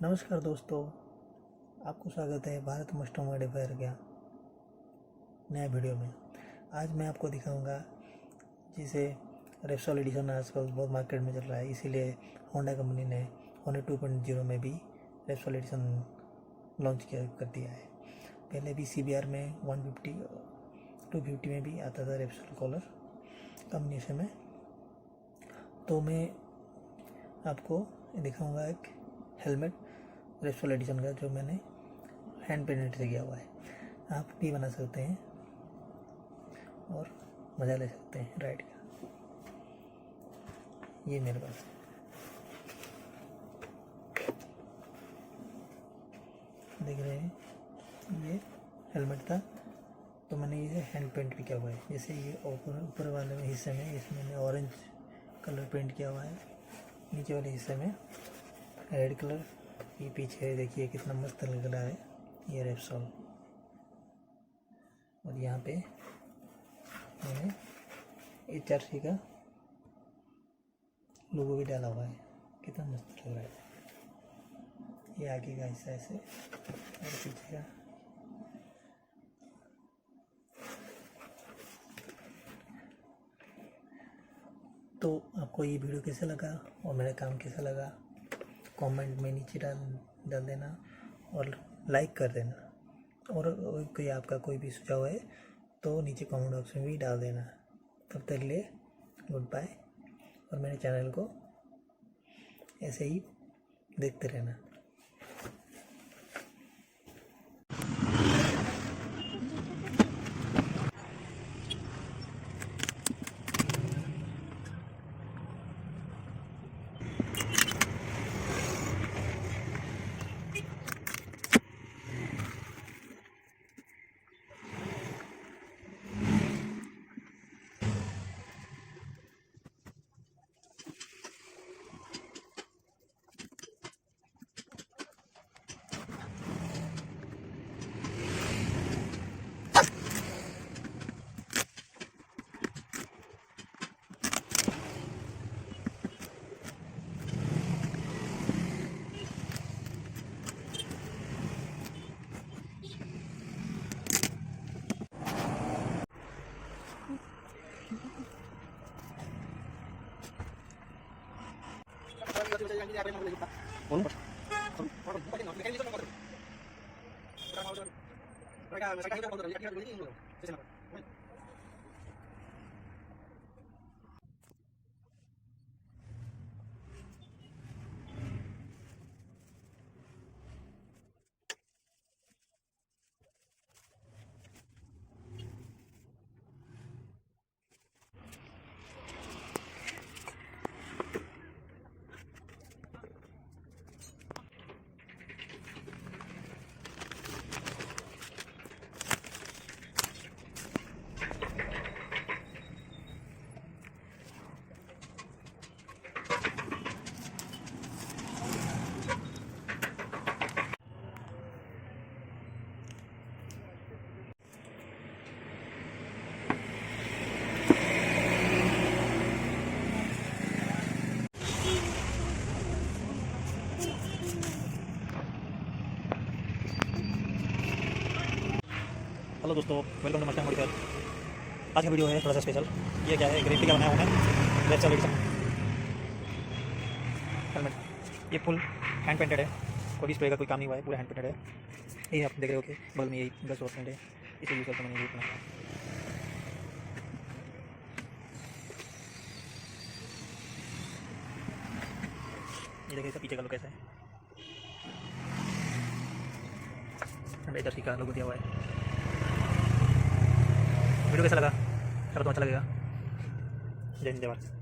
नमस्कार दोस्तों, आपको स्वागत है भारत मस्ट मॉडिफायर के नए वीडियो में। आज मैं आपको दिखाऊंगा जिसे रेप्सोल एडिशन आजकल बहुत मार्केट में चल रहा है, इसीलिए होंडा कंपनी ने होनेट 2.0 में भी रेप्सोल एडिशन लॉन्च कर दिया है। पहले भी CBR में 150 250 में भी आता था रेप्सोल कॉलर कॉम्बिनेशन में। तो मैं आपको दिखाऊंगा एक हेलमेट रेप्सोल एडिशन का जो मैंने हैंड पेंटेड से किया हुआ है। आप भी बना सकते हैं और मज़ा ले सकते हैं राइड का। ये मेरे पास देख रहे हैं, ये हेलमेट था तो मैंने इसे हैंड पेंट भी किया हुआ है। जैसे ये ऊपर वाले हिस्से में इसमें मैंने ऑरेंज कलर पेंट किया हुआ है, नीचे वाले हिस्से में रेड कलर। ये पीछे देखिए कितना मस्त लग रहा है ये रेप्सोल। और यहाँ पे मैंने HRC का लोगो भी डाला हुआ है, कितना मस्त लग रहा है। ये आगे का हिस्सा ऐसे और पीछे का। तो आपको ये वीडियो कैसा लगा और मेरा काम कैसा लगा कमेंट में नीचे डाल देना और लाइक कर देना। और कोई आपका कोई भी सुझाव है तो नीचे कमेंट बॉक्स में भी डाल देना। तब तक के लिए गुड बाय, और मेरे चैनल को ऐसे ही देखते रहना। हेलो दोस्तों, वेलकम टू माय चैनल। आज का वीडियो है थोड़ा सा स्पेशल। ये क्या है, एक रेप्लिका बनाया हुआ है रेप्सोल एडिशन हेलमेट। ये फुल हैंड पेंटेड है, कोई भी स्प्रे का कोई काम नहीं हुआ है, पूरा हैंड पेंटेड है। ये आप देख रहे हो कि बगल में यही ब्रश पेंट है, इसे यूज़ करके मैंने ये बनाया। ये देखिए इसका पीछे का लोग कैसा है, HRC का लोगो दिया हुआ है। वीडियो कैसा लगा? चलो तो अच्छा लगेगा। जय हिंद, जय भारत।